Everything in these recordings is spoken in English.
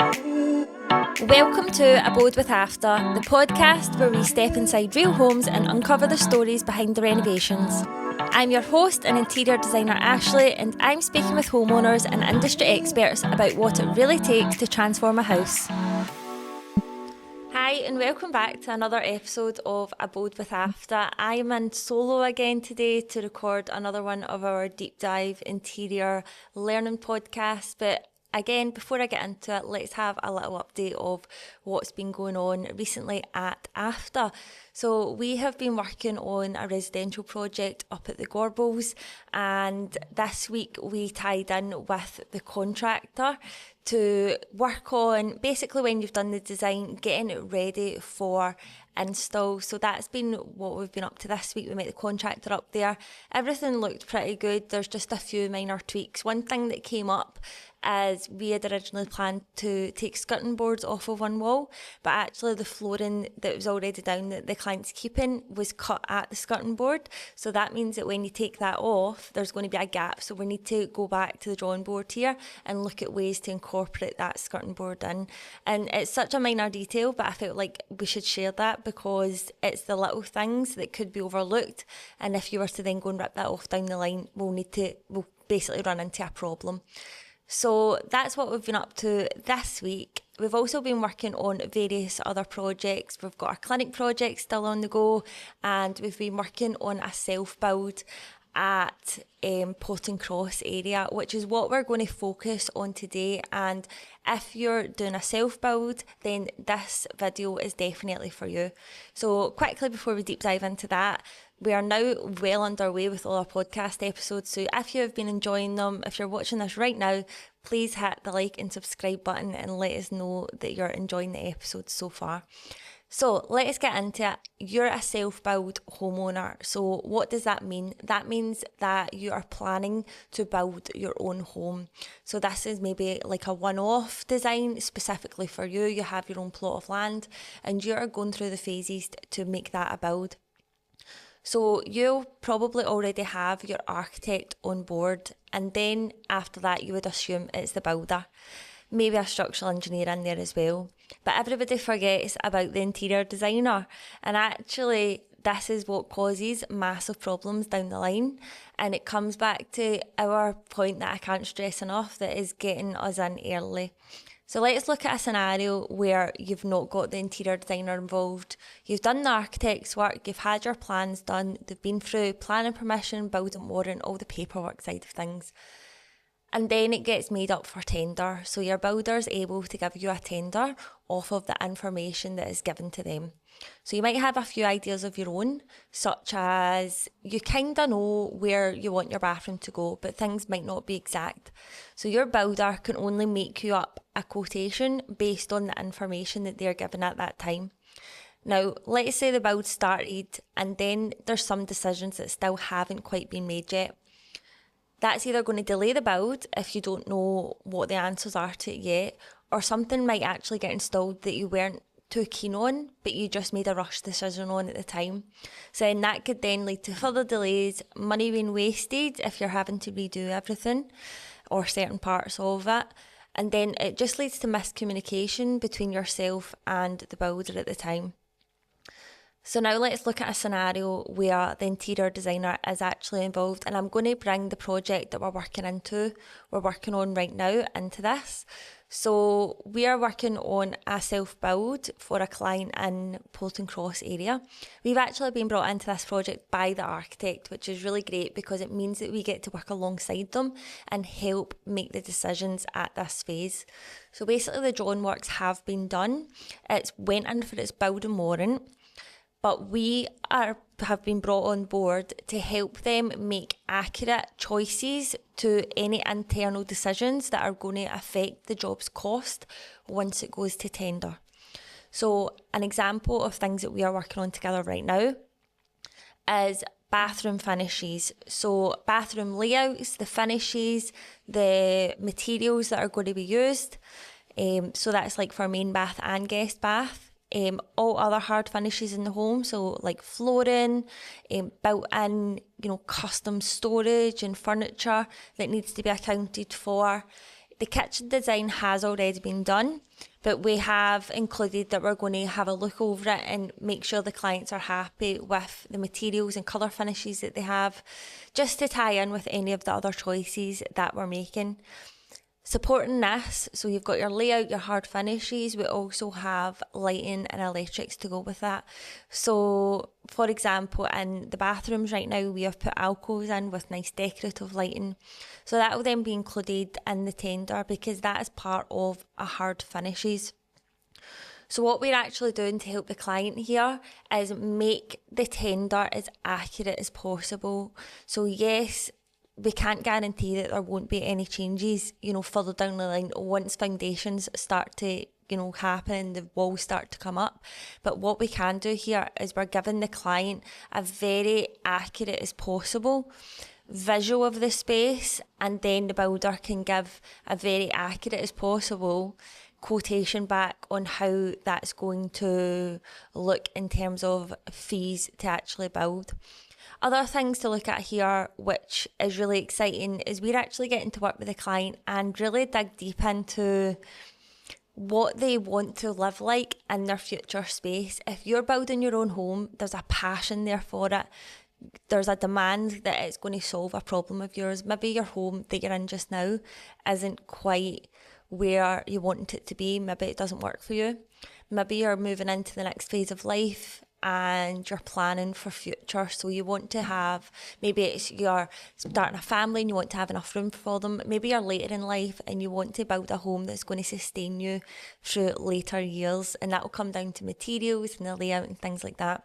Welcome to Abode with After, the podcast where we step inside real homes and uncover the stories behind the renovations. I'm your host and interior designer Ashley, and I'm speaking with homeowners and industry experts about what it really takes to transform a house. Hi and welcome back to another episode of Abode with After. I am in solo again today to record another one of our deep dive interior learning podcasts, but again, before I get into it, let's have a little update of what's been going on recently at AFTA. So we have been working on a residential project up at the Gorbals, and this week we tied in with the contractor to work on, basically when you've done the design, getting it ready for install. So that's been what we've been up to this week. We met the contractor up there. Everything looked pretty good. There's just a few minor tweaks. One thing that came up is we had originally planned to take skirting boards off of one wall, but actually the flooring that was already down that the client's keeping was cut at the skirting board. So that means that when you take that off, there's going to be a gap. So we need to go back to the drawing board here and look at ways to incorporate that skirting board in. And it's such a minor detail, but I felt like we should share that because it's the little things that could be overlooked. And if you were to then go and rip that off down the line, we'll basically run into a problem. So that's what we've been up to this week. We've also been working on various other projects. We've got our clinic project still on the go, and we've been working on a self-build at Potting Cross area, which is what we're going to focus on today. And if you're doing a self-build, then this video is definitely for you. So quickly before we deep dive into that, we are now well underway with all our podcast episodes. So if you have been enjoying them, if you're watching this right now, please hit the like and subscribe button and let us know that you're enjoying the episodes so far. So let's get into it. You're a self-build homeowner. So what does that mean? That means that you are planning to build your own home. So this is maybe like a one-off design specifically for you. You have your own plot of land and you're going through the phases to make that a build. So you'll probably already have your architect on board, and then after that you would assume it's the builder. Maybe a structural engineer in there as well. But everybody forgets about the interior designer, and actually this is what causes massive problems down the line. And it comes back to our point that I can't stress enough, that is getting us in early. So let's look at a scenario where you've not got the interior designer involved. You've done the architect's work, you've had your plans done, they've been through planning permission, building warrant, all the paperwork side of things. And then it gets made up for tender. So your builder's able to give you a tender off of the information that is given to them. So you might have a few ideas of your own, such as you kind of know where you want your bathroom to go, but things might not be exact. So your builder can only make you up a quotation based on the information that they're given at that time. Now, let's say the build started and then there's some decisions that still haven't quite been made yet. That's either going to delay the build if you don't know what the answers are to it yet, or something might actually get installed that you weren't too keen on, but you just made a rush decision on at the time. So then that could then lead to further delays, money being wasted if you're having to redo everything or certain parts of it. And then it just leads to miscommunication between yourself and the builder at the time. So now let's look at a scenario where the interior designer is actually involved, and I'm going to bring the project that we're working on right now into this. So we are working on a self-build for a client in Potting Cross area. We've actually been brought into this project by the architect, which is really great because it means that we get to work alongside them and help make the decisions at this phase. So basically the drawing works have been done. It's went in for its building warrant. But we have been brought on board to help them make accurate choices to any internal decisions that are going to affect the job's cost once it goes to tender. So an example of things that we are working on together right now is bathroom finishes. So bathroom layouts, the finishes, the materials that are going to be used. So that's like for main bath and guest bath. All other hard finishes in the home, so like flooring, built-in, custom storage and furniture that needs to be accounted for. the kitchen design has already been done, but we have included that we're going to have a look over it and make sure the clients are happy with the materials and colour finishes that they have, just to tie in with any of the other choices that we're making. Supporting this, so you've got your layout, your hard finishes, we also have lighting and electrics to go with that. So, for example, in the bathrooms right now, we have put alcoves in with nice decorative lighting. So that will then be included in the tender because that is part of a hard finishes. So what we're actually doing to help the client here is make the tender as accurate as possible. So yes, we can't guarantee that there won't be any changes, further down the line once foundations start to, happen and the walls start to come up. But what we can do here is we're giving the client a very accurate as possible visual of the space, and then the builder can give a very accurate as possible quotation back on how that's going to look in terms of fees to actually build. Other things to look at here, which is really exciting, is we're actually getting to work with the client and really dig deep into what they want to live like in their future space. If you're building your own home, there's a passion there for it. There's a demand that it's going to solve a problem of yours. Maybe your home that you're in just now isn't quite where you want it to be. Maybe it doesn't work for you. Maybe you're moving into the next phase of life and you're planning for future, so you want to have, maybe it's you're starting a family and you want to have enough room for them. Maybe you're later in life and you want to build a home that's going to sustain you through later years, and that will come down to materials and the layout and things like that.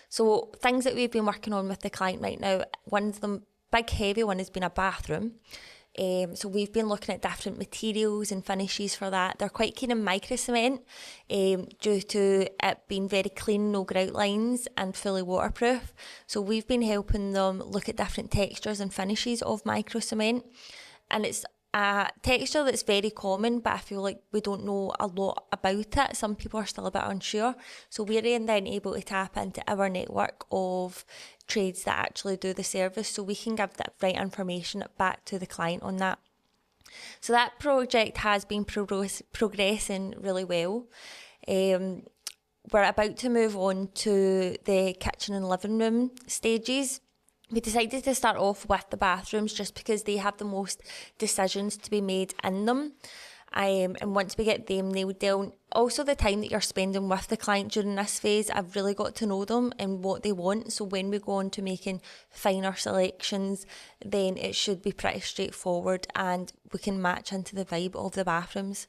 So things that we've been working on with the client right now, one of them, big heavy one, has been a bathroom. So we've been looking at different materials and finishes for that. They're quite keen on micro cement due to it being very clean, no grout lines and fully waterproof. So we've been helping them look at different textures and finishes of micro cement, and it's a texture that's very common, but I feel like we don't know a lot about it. Some people are still a bit unsure. So we're then able to tap into our network of trades that actually do the service, so we can give that right information back to the client on that. So that project has been progressing really well. We're about to move on to the kitchen and living room stages. We decided to start off with the bathrooms just because they have the most decisions to be made in them. And once we get them nailed down, also the time that you're spending with the client during this phase, I've really got to know them and what they want. So when we go on to making finer selections, then it should be pretty straightforward and we can match into the vibe of the bathrooms.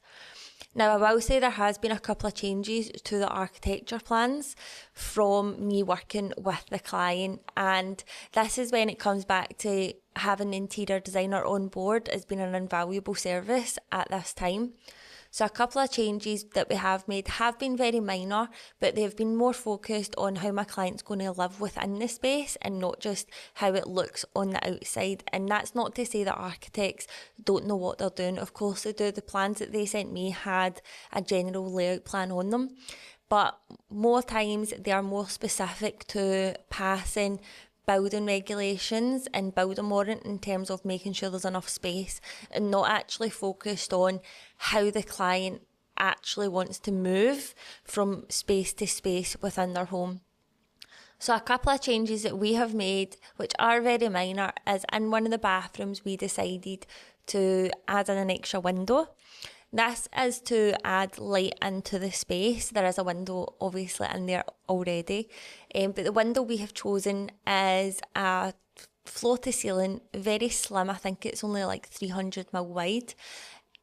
Now, I will say there has been a couple of changes to the architecture plans from me working with the client, and this is when it comes back to having an interior designer on board has been an invaluable service at this time. So a couple of changes that we have made have been very minor, but they've been more focused on how my client's going to live within the space and not just how it looks on the outside. And that's not to say that architects don't know what they're doing. Of course they do. The plans that they sent me had a general layout plan on them, but more times they are more specific to passing building regulations and building warrant in terms of making sure there's enough space, and not actually focused on how the client actually wants to move from space to space within their home. So a couple of changes that we have made, which are very minor, is in one of the bathrooms we decided to add in an extra window. This is to add light into the space. There is a window obviously in there already, but the window we have chosen is a floor to ceiling, very slim. I think it's only like 300mm wide.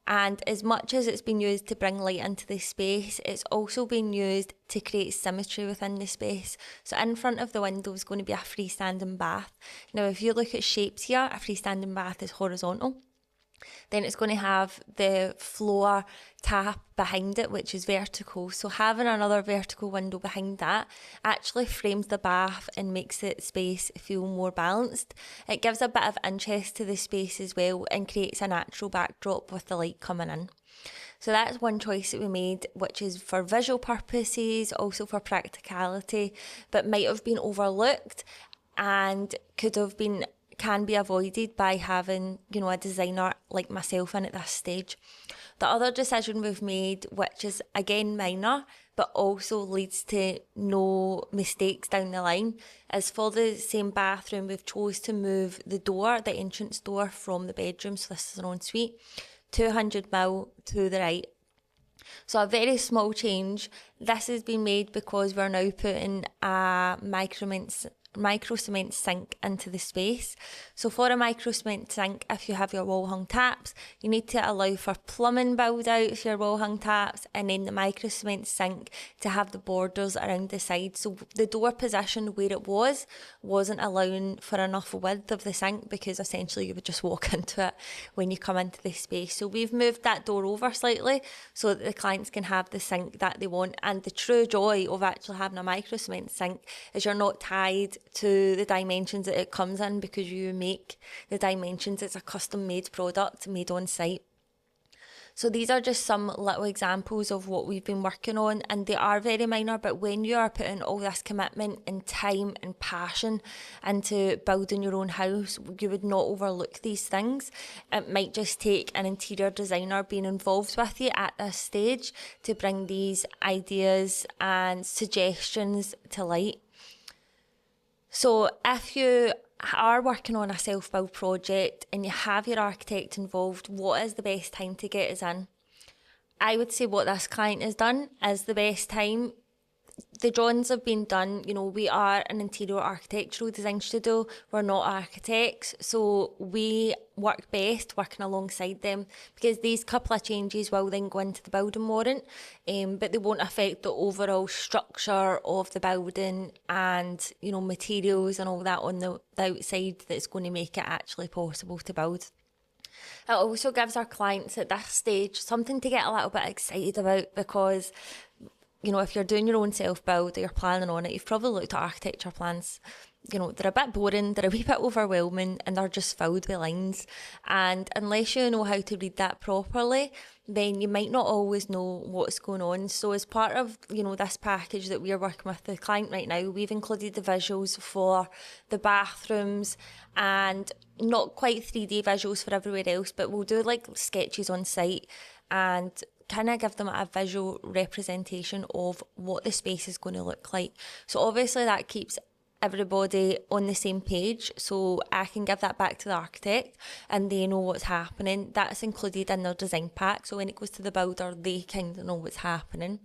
And as much as it's been used to bring light into the space, it's also been used to create symmetry within the space. So in front of the window is going to be a freestanding bath. Now, if you look at shapes here, a freestanding bath is horizontal. Then it's going to have the floor tap behind it, which is vertical. So having another vertical window behind that actually frames the bath and makes the space feel more balanced. It gives a bit of interest to the space as well and creates a natural backdrop with the light coming in. So that's one choice that we made, which is for visual purposes, also for practicality, but might have been overlooked and could have been can be avoided by having, a designer like myself in at this stage. The other decision we've made, which is again minor, but also leads to no mistakes down the line, is for the same bathroom, we've chose to move the door, the entrance door from the bedroom, so this is an ensuite, 200mm to the right. So a very small change. This has been made because we're now putting a micro cement sink into the space. So for a micro cement sink, if you have your wall hung taps, you need to allow for plumbing build out for your wall hung taps, and then the micro cement sink to have the borders around the side. So the door position where it wasn't allowing for enough width of the sink, because essentially you would just walk into it when you come into the space. So we've moved that door over slightly so that the clients can have the sink that they want. And the true joy of actually having a micro cement sink is you're not tied to the dimensions that it comes in, because you make the dimensions. It's a custom made product made on site. So these are just some little examples of what we've been working on, and they are very minor, but when you are putting all this commitment and time and passion into building your own house, you would not overlook these things. It might just take an interior designer being involved with you at this stage to bring these ideas and suggestions to light. So if you are working on a self-build project and you have your architect involved, what is the best time to get us in? I would say what this client has done is the best time. The drawings have been done. We are an interior architectural design studio. We're not architects, so we work best working alongside them, because these couple of changes will then go into the building warrant, but they won't affect the overall structure of the building and, materials and all that on the outside that's going to make it actually possible to build. It also gives our clients at this stage something to get a little bit excited about, because if you're doing your own self-build or you're planning on it, you've probably looked at architecture plans. They're a bit boring, they're a wee bit overwhelming, and they're just filled with lines. And unless you know how to read that properly, then you might not always know what's going on. So as part of, this package that we're working with the client right now, we've included the visuals for the bathrooms, and not quite 3D visuals for everywhere else, but we'll do like sketches on site and kind of give them a visual representation of what the space is going to look like. So obviously that keeps everybody on the same page, so I can give that back to the architect and they know what's happening. That's included in their design pack, so when it goes to the builder, they kind of know what's happening.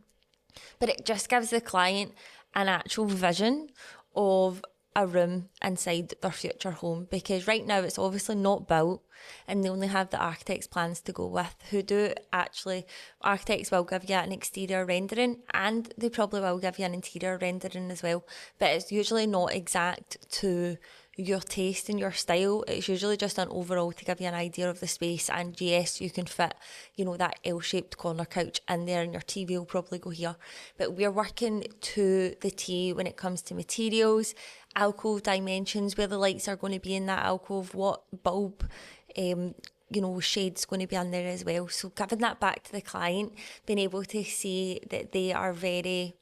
But it just gives the client an actual vision of a room inside their future home, because right now it's obviously not built and they only have the architect's plans to go with, who do actually, architects will give you an exterior rendering and they probably will give you an interior rendering as well, but it's usually not exact to your taste and your style. It's usually just an overall to give you an idea of the space. And yes, you can fit, that L-shaped corner couch in there and your TV will probably go here. But we're working to the T when it comes to materials, alcove dimensions, where the lights are going to be in that alcove, what bulb, shade's going to be in there as well. So giving that back to the client, being able to see that they are very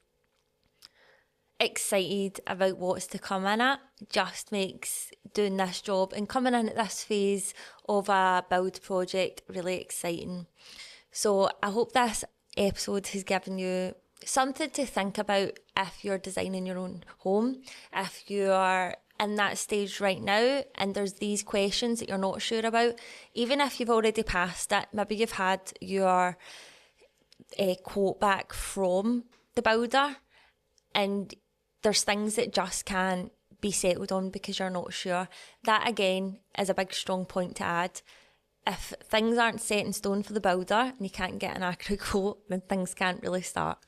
excited about what's to come in it, just makes doing this job and coming in at this phase of a build project really exciting. So I hope this episode has given you something to think about if you're designing your own home, if you are in that stage right now and there's these questions that you're not sure about. Even if you've already passed it, maybe you've had your quote back from the builder and there's things that just can't be settled on because you're not sure. That again is a big strong point to add. If things aren't set in stone for the builder and you can't get an accurate quote, then things can't really start.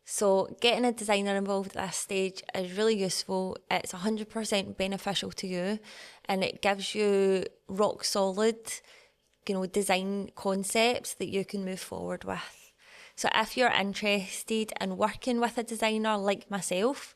So getting a designer involved at this stage is really useful. It's 100% beneficial to you and it gives you rock solid, design concepts that you can move forward with. So if you're interested in working with a designer like myself,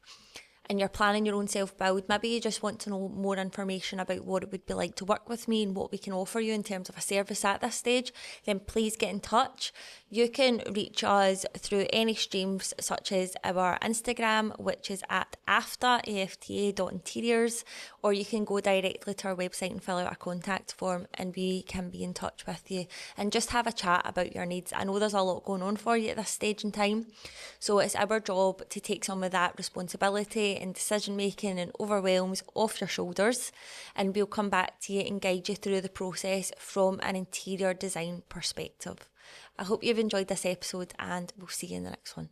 and you're planning your own self-build, maybe you just want to know more information about what it would be like to work with me and what we can offer you in terms of a service at this stage, then please get in touch. You can reach us through any streams such as our Instagram, which is at afta.interiors, or you can go directly to our website and fill out a contact form and we can be in touch with you and just have a chat about your needs. I know there's a lot going on for you at this stage in time, so it's our job to take some of that responsibility and decision making and overwhelms off your shoulders, and we'll come back to you and guide you through the process from an interior design perspective. I hope you've enjoyed this episode and we'll see you in the next one.